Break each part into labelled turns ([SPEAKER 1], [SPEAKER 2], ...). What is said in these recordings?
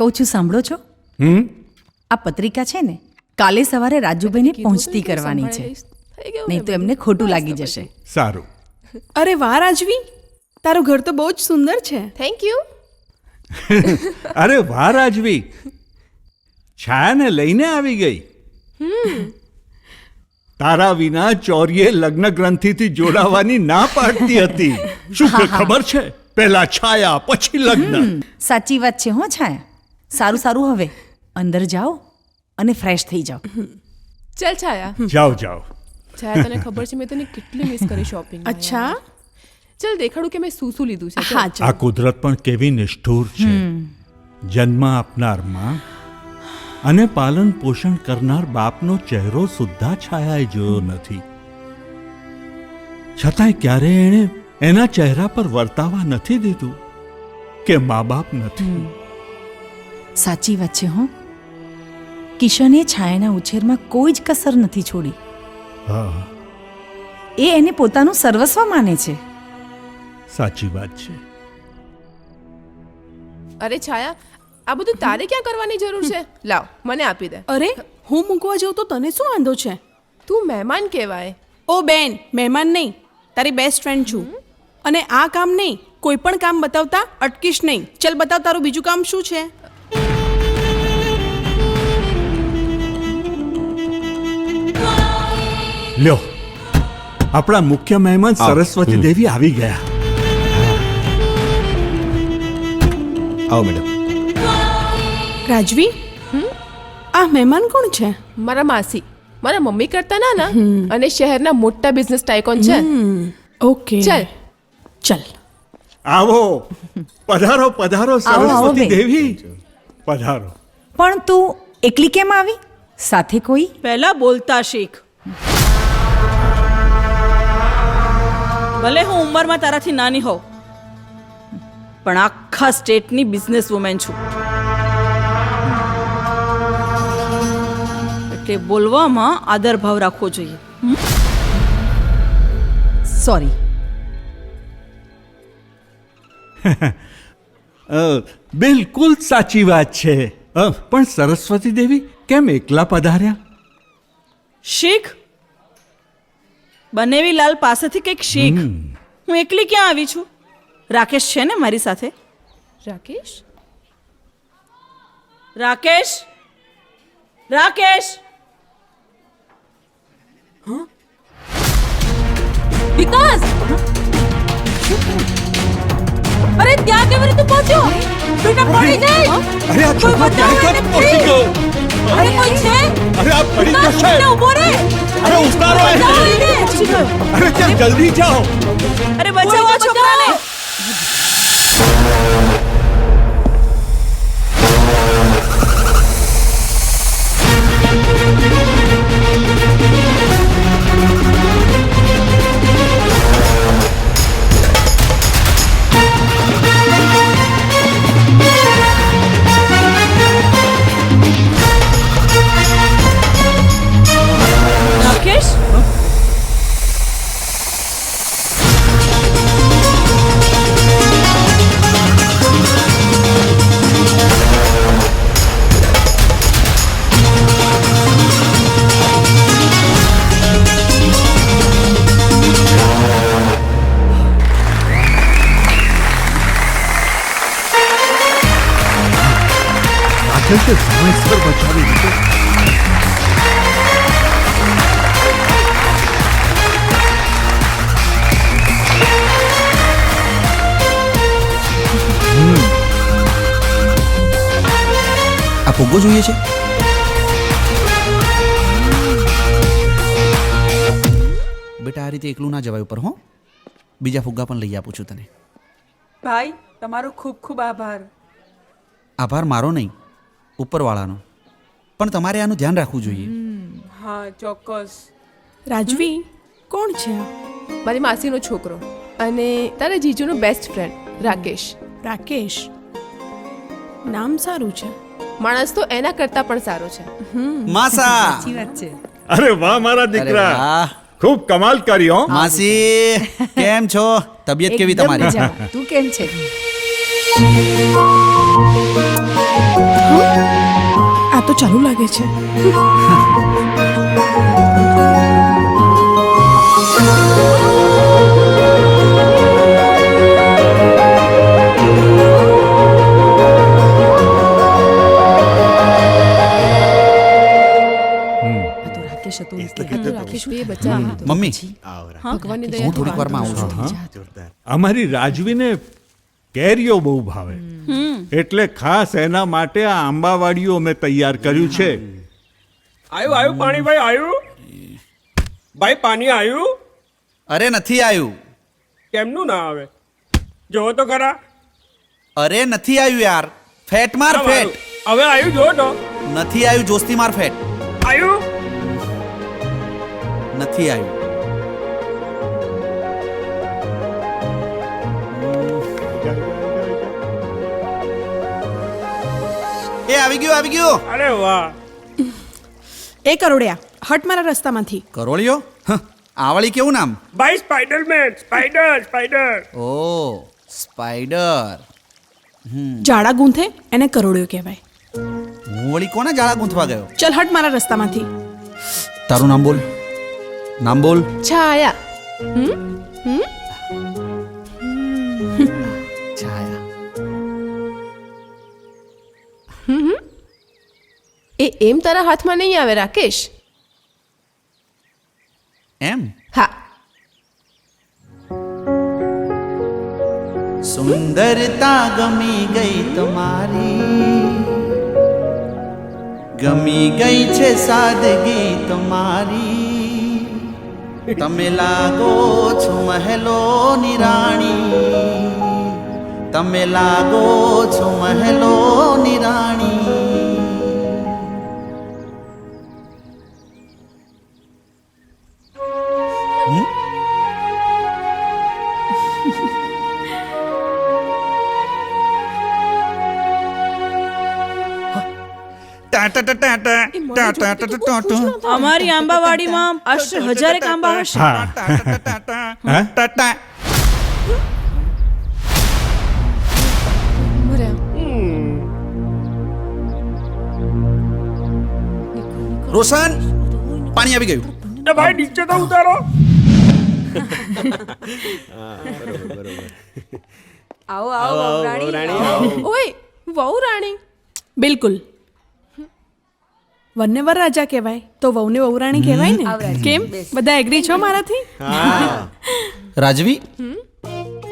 [SPEAKER 1] કહું છું સાંભળો છો? આ પત્રિકા છે ને કાલે સવારે રાજુભાઈને પહોંચતી કરવાની છે, નહીં તો એમને ખોટું લાગી જશે.
[SPEAKER 2] સારું.
[SPEAKER 3] અરે વાહ રાજવી, તારું ઘર તો બહુ જ સુંદર છે.
[SPEAKER 4] Thank you.
[SPEAKER 2] અરે વાહ રાજવી, છાયાને લઈને આવી ગઈ. તારા વિના ચોરીએ લગ્ન ગ્રંથિથી જોડાવાની ના પાડતી હતી. શું કે ખબર છે? પહેલા છાયા પછી લગ્ન.
[SPEAKER 1] સાચી વાત છે હો છાયા. સારું સારું, હવે અંદર જાઓ અને ફ્રેશ થઈ જાઓ.
[SPEAKER 4] ચાલ છાયા.
[SPEAKER 2] જાઓ જાઓ.
[SPEAKER 4] છાયા, તને ખબર છે મેં તને કેટલી મિસ કરી શોપિંગ.
[SPEAKER 3] અચ્છા,
[SPEAKER 4] ચાલ દેખાડું કે મેં શું શું લીધું છે.
[SPEAKER 3] હા
[SPEAKER 2] આ
[SPEAKER 3] ચાલ.
[SPEAKER 2] કુદરત પણ કેવી નિષ્ઠુર છે. જન્મ આપનાર માં અને પાલન પોષણ કરનાર બાપનો ચહેરો સુદ્ધા છાયાએ જોયો નથી, છતાંય ક્યારે એણે એના ચહેરા પર વર્તાવા નથી દીધું કે મા બાપ નથી.
[SPEAKER 1] સાચી વાત છે હો. કિશને છાયાના ઉછેરમાં કોઈ જ કસર નથી છોડી.
[SPEAKER 2] હા,
[SPEAKER 1] એ એને પોતાનું સર્વસ્વ માને છે.
[SPEAKER 2] સાચી વાત છે.
[SPEAKER 4] અરે છાયા, આ બધું તારે ક્યાં કરવાની જરૂર છે? લાવ મને આપી દે.
[SPEAKER 3] અરે હું મૂકવા જાઉં તો તને શું વાંધો છે?
[SPEAKER 4] તું મહેમાન કહેવાય.
[SPEAKER 3] ઓ બેન, મહેમાન નહીં, તારી બેસ્ટ ફ્રેન્ડ છું. અને આ કામ નહીં, કોઈ પણ કામ બતાવતા અટકીશ નહીં. ચલ બતાવ, તારું બીજું કામ શું છે?
[SPEAKER 2] લ્યો, આપણા મુખ્ય મહેમાન સરસ્વતી દેવી આવી ગયા.
[SPEAKER 5] આવો મેડમ.
[SPEAKER 3] રાજવી, આ મહેમાન કોણ છે?
[SPEAKER 4] મારા માસી, મારા મમ્મી કરતા નાના અને શહેરના મોટા બિઝનેસ ટાઇકોન છે.
[SPEAKER 3] ઓકે
[SPEAKER 4] ચાલ.
[SPEAKER 3] ચલ.
[SPEAKER 2] આવો, પધારો પધારો
[SPEAKER 1] આવો,
[SPEAKER 2] સરસ્વતી
[SPEAKER 1] બેન.
[SPEAKER 2] દેવી, પધારો.
[SPEAKER 1] પણ તું એકલી કેમ આવી? સાથે કોઈ?
[SPEAKER 6] પહેલા બોલતા શીખ. ભલે હું ઉંમરમાં તારાથી નાની હોઉં, પણ આખા સ્ટેટની બિઝનેસ વુમેન છું. એટલે બોલવામાં આદર ભાવ રાખવો જોઈએ.
[SPEAKER 1] સોરી.
[SPEAKER 2] બિલકુલ સાચી વાત છે. પણ સરસ્વતી દેવી કેમ એકલા પધાર્યા?
[SPEAKER 6] શીખ, બનેવી લાલ પાસેથી કંઈક શીખ. હું એકલી ક્યાં આવી છું? રાકેશ છે ને મારી સાથે?
[SPEAKER 4] રાકેશ?
[SPEAKER 6] રાકેશ, રાકેશ.
[SPEAKER 4] વિકાસ! અરે ત્યાં કેવી રીતે પહોંચ્યો? બેટા પડી જાય.
[SPEAKER 2] અરે આ છોકરો ક્યાં ક્યાં પહોંચી ગયો?
[SPEAKER 4] અરે કોઈ છે?
[SPEAKER 2] અરે આ પડી જશે.
[SPEAKER 4] બેટા ઊભો રહે.
[SPEAKER 2] અરે ઉતારો એને. અરે ચાલ જલ્દી જાઓ.
[SPEAKER 6] અરે બચાવો આ છોકરાને. રાકેશ,
[SPEAKER 2] રાકેશે સમયસર બચાવી દીધો.
[SPEAKER 5] આ ફુગ્ગો જોઈએ છે? બેટા, આ રીતે એકલું ના જવાય ઉપર. હો, બીજા ફુગ્ગા પણ લઈ આપું છું તને.
[SPEAKER 6] ભાઈ તમારો ખૂબ ખૂબ આભાર.
[SPEAKER 5] આભાર મારો નહીં, ઉપરવાળાનો. પણ તમારે આનું ધ્યાન રાખવું જોઈએ.
[SPEAKER 6] હા ચોક્કસ.
[SPEAKER 3] રાજવી, કોણ છે આ?
[SPEAKER 4] મારી માસીનો છોકરો અને તારા જીજુનો બેસ્ટ ફ્રેન્ડ રાકેશ.
[SPEAKER 3] રાકેશ, નામ સારું છે.
[SPEAKER 4] માણસ તો એના કરતા પણ સારો છે.
[SPEAKER 5] માસા.
[SPEAKER 1] સાચી વાત છે.
[SPEAKER 2] અરે વાહ મારા
[SPEAKER 5] અરે
[SPEAKER 2] દીકરા,
[SPEAKER 5] વાહ.
[SPEAKER 2] ખૂબ કમાલ કરી હો.
[SPEAKER 5] માસી, કેમ છો? તબિયત કેવી
[SPEAKER 1] એકદમ
[SPEAKER 5] તમારી?
[SPEAKER 1] મજામાં. તું કેમ છે?
[SPEAKER 3] તો ચાલુ લાગે છે.
[SPEAKER 5] મમ્મી
[SPEAKER 4] ભગવાનની
[SPEAKER 5] હું
[SPEAKER 4] દયા
[SPEAKER 5] થોડીક વારમાં આવું છું.
[SPEAKER 2] અમારી રાજવીને કેરીઓ બહુ ભાવે એટલે ખાસ એના માટે આ આંબાવાડીઓ મેં તૈયાર કર્યું છે.
[SPEAKER 7] આયુ આયુ પાણી ભાઈ આયુ ભાઈ પાણી આયુ
[SPEAKER 5] અરે નથી આવ્યું.
[SPEAKER 7] કેમનું ના આવે જોવો તો ખરા
[SPEAKER 5] અરે નથી આવ્યું યાર. ફેટ માર
[SPEAKER 7] કેમ
[SPEAKER 5] ફેટ.
[SPEAKER 7] આયુ? હવે આયુ જો તો
[SPEAKER 5] નથી આવ્યું. જોસ્તી માર ફેટ.
[SPEAKER 7] આયુ
[SPEAKER 5] નથી આવ્યું. એ આવી ગયું આવી ગયું.
[SPEAKER 7] અરે વાહ
[SPEAKER 3] એ કરોડિયા હટ મારા રસ્તામાંથી.
[SPEAKER 5] કરોળિયો હ, આવળી કેવું નામ?
[SPEAKER 7] ભાઈ સ્પાઈડરમેન સ્પાઈડર
[SPEAKER 5] ઓ સ્પાઈડર.
[SPEAKER 3] જાડા ગૂંથે એને કરોડિયો કહેવાય.
[SPEAKER 5] હું વળી કોના જાળા ગૂંથવા ગયો?
[SPEAKER 3] ચલ હટ મારા રસ્તામાંથી.
[SPEAKER 5] તારું નામ બોલ. નામ બોલ.
[SPEAKER 4] છાયા
[SPEAKER 5] છાયા.
[SPEAKER 4] એ એમ તારા હાથમાં નહીં આવે રાકેશ.
[SPEAKER 5] એમ
[SPEAKER 4] હા
[SPEAKER 5] સુંદરતા ગમી ગઈ તમારી, ગમી ગઈ છે સાદગી તમારી. તમે લાગો છો મહેલોની રાણી, તમે લાગો છો મહેલોની રાણી.
[SPEAKER 6] અમારી આંબાવાડીમાં આશરે 1000 આંબા હશે.
[SPEAKER 2] હા
[SPEAKER 5] રોશન, પાણી આવી ગયું.
[SPEAKER 7] એ ભાઈ નીચે તો ઉતારો
[SPEAKER 4] ઓય વહુ રાણી.
[SPEAKER 3] બિલકુલ. વનને વર રાજા કહેવાય તો વહુને વહુરાણી કહેવાય ને. કેમ બધા એગ્રી છો મારાથી?
[SPEAKER 5] રાજવી,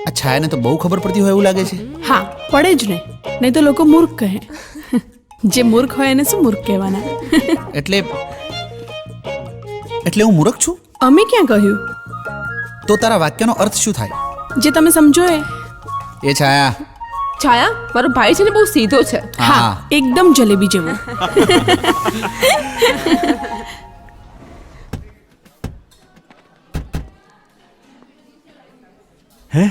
[SPEAKER 5] આ છાયાને તો બહુ ખબર પડતી હોય એવું લાગે છે.
[SPEAKER 3] હા પડે જ ને, નહીં તો લોકો મૂર્ખ કહે. જે મૂર્ખ હોય એને શું મૂર્ખ કહેવાના?
[SPEAKER 5] એટલે હું મૂર્ખ છું?
[SPEAKER 3] અમે ક્યાં કહ્યું?
[SPEAKER 5] તો તારા વાક્યનો અર્થ શું થાય?
[SPEAKER 3] જે તમે સમજો એ.
[SPEAKER 5] એ છાયા.
[SPEAKER 4] છાયા મારો ભાઈ છે ને બહુ સીધો છે.
[SPEAKER 3] હા એકદમ જલેબી જેવો.
[SPEAKER 2] Hey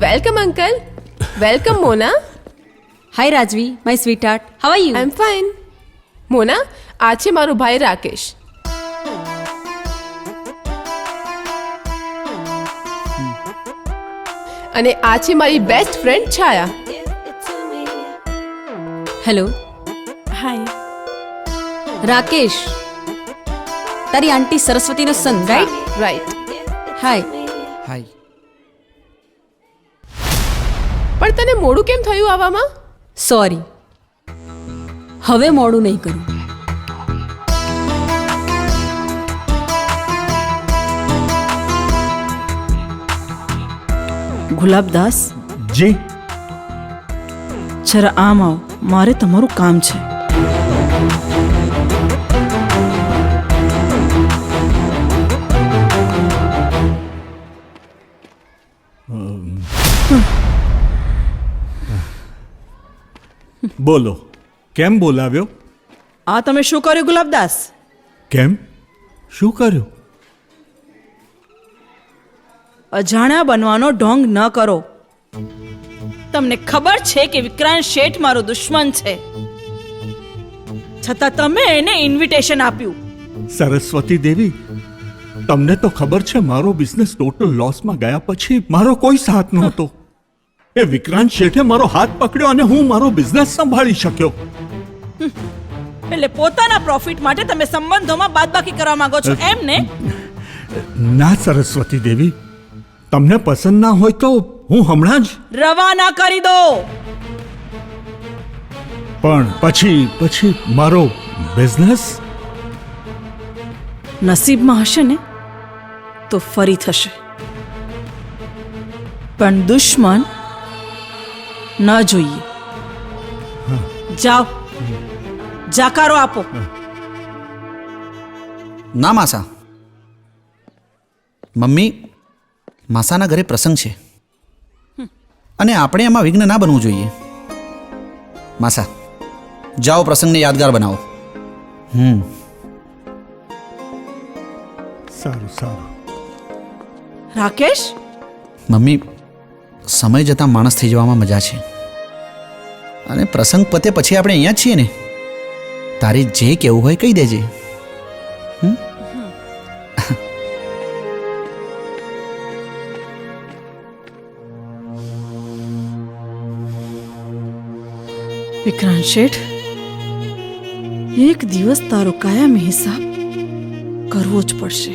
[SPEAKER 4] welcome uncle. Welcome Mona.
[SPEAKER 8] Hi Rajvi, my sweet heart, how are
[SPEAKER 4] I
[SPEAKER 8] you?
[SPEAKER 4] I'm fine. Mona આ છે મારો ભાઈ રાકેશ. અને આ છે મારી best friend Chhaya.
[SPEAKER 8] Hello
[SPEAKER 3] hi.
[SPEAKER 8] Rakesh, તારી આંટી સરસ્વતીનો સન, રાઈટ?
[SPEAKER 4] રાઈટ.
[SPEAKER 8] હાય.
[SPEAKER 5] હાય.
[SPEAKER 4] પણ તને મોડું કેમ થયું આવવામાં?
[SPEAKER 8] સોરી, હવે મોડું નહીં કરું.
[SPEAKER 6] ગુલાબદાસ,
[SPEAKER 2] જી
[SPEAKER 6] જરા આમ આવો, મારે તમારું કામ છે.
[SPEAKER 2] બોલો, કેમ બોલાવ્યો?
[SPEAKER 6] આ તમે શું કર્યું ગુલાબદાસ?
[SPEAKER 2] કેમ, શું કર્યું?
[SPEAKER 6] અજાણ્યા બનવાનો ઢોંગ ન કરો. તમને ખબર છે કે વિક્રાંત શેઠ મારો દુશ્મન છે. છતાં તમે એને ઇન્વિટેશન આપ્યું.
[SPEAKER 2] સરસ્વતી દેવી, તમને તો ખબર છે મારો બિઝનેસ ટોટલ લોસમાં ગયા પછી મારો કોઈ સાથ નહોતો. એ વિક્રાંત શેઠે મારો હાથ પકડ્યો અને હું મારો બિઝનેસ સંભાળી શક્યો.
[SPEAKER 6] એટલે પોતાના પ્રોફિટ માટે તમે સંબંધોમાં બાદબાકી કરવા માંગો છો એમ ને?
[SPEAKER 2] ના સરસ્વતી દેવી, તમને પસંદ ના હોય તો હું હમણાં જ.
[SPEAKER 6] રવાના કરી દો.
[SPEAKER 2] પણ પછી મારો બિઝનેસ.
[SPEAKER 6] નસીબમાં હશે ને તો ફરી થશે, પણ દુશ્મન ન જોઈએ. જાઓ, જાકારો આપો.
[SPEAKER 5] ના માસા, મમ્મી, માસાના ઘરે પ્રસંગ છે અને આપણે એમાં વિઘ્ન ના બનવું જોઈએ. માસા, જાઓ પ્રસંગને યાદગાર બનાવો.
[SPEAKER 2] સારું.
[SPEAKER 6] રાકેશ,
[SPEAKER 5] મમ્મી, સમય જતાં માણસ થઈ જવામાં મજા છે અને પ્રસંગ પતે પછી આપણે અહીંયા જ છીએ ને. તારે જે કહેવું હોય કહી દેજે.
[SPEAKER 6] વિક્રાંત શેઠ, એક દિવસ તારો કાયમી હિસાબ કરવો જ પડશે.